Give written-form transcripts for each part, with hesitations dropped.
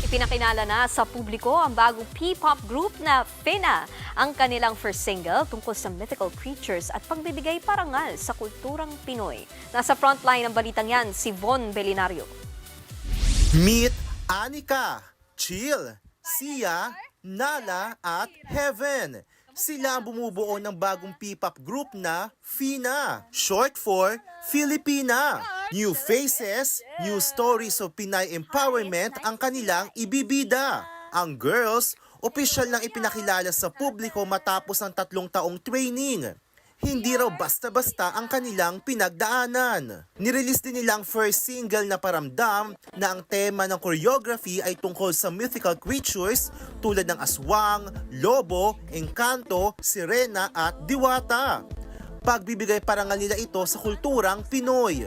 Ipinakilala na sa publiko ang bagong P-pop group na Fina, ang kanilang first single tungkol sa mythical creatures at pagbibigay parangal sa kulturang Pinoy. Nasa frontline ng balitang yan si Von Belinario. Meet Anika, Chill, Sia, Nala at Heaven. Sila ang bumubuo ng bagong P-pop group na Fina, short for Filipina. New faces, new stories of Pinay empowerment ang kanilang ibibida. Ang girls, opisyal nang ipinakilala sa publiko matapos ang 3 taong training. Hindi raw basta-basta ang kanilang pinagdaanan. Nirelease din nilang first single na Paramdam na ang tema ng choreography ay tungkol sa mythical creatures tulad ng aswang, lobo, engkanto, sirena at diwata. Pagbibigay parangal nila ito sa kulturang Pinoy.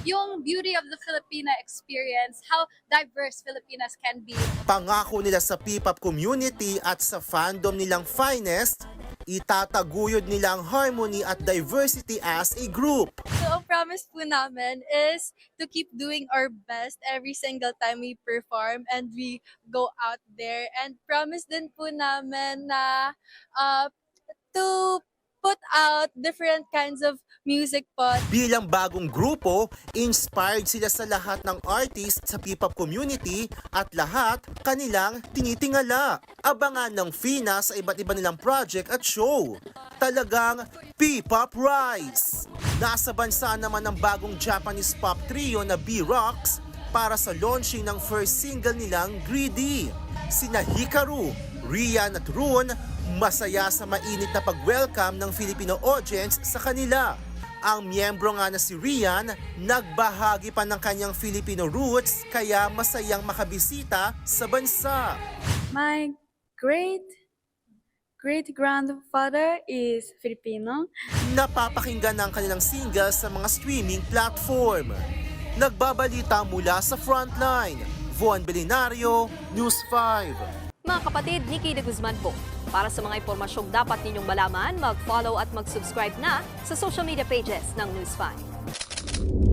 Yung beauty of the Filipina experience, how diverse Filipinas can be. Pangako nila sa P-pop community at sa fandom nilang finest, itataguyod nila ang harmony at diversity as a group. So, ang promise po namin is to keep doing our best every single time we perform and we go out there. And promise din po namin na to put out different kinds of music po. Bilang bagong grupo, inspired sila sa lahat ng artist sa P-pop community at lahat kanilang tinitingala. Abangan ng Fina sa iba't iba nilang project at show. Talagang P-pop Rise! Nasa bansa naman ng bagong Japanese pop trio na B-Rocks para sa launching ng first single nilang Greedy. Sina Hikaru, Rian at Rune masaya sa mainit na pag-welcome ng Filipino audience sa kanila. Ang miyembro nga na si Rian, nagbahagi pa ng kanyang Filipino roots kaya masayang makabisita sa bansa. My great-grandfather is Filipino. Napapakinggan ng kanilang single sa mga streaming platform. Nagbabalita mula sa Frontline, Von Belinario, News 5. Mga kapatid, Nikki de Guzman po. Para sa mga impormasyong dapat ninyong malaman, mag-follow at mag-subscribe na sa social media pages ng News 5.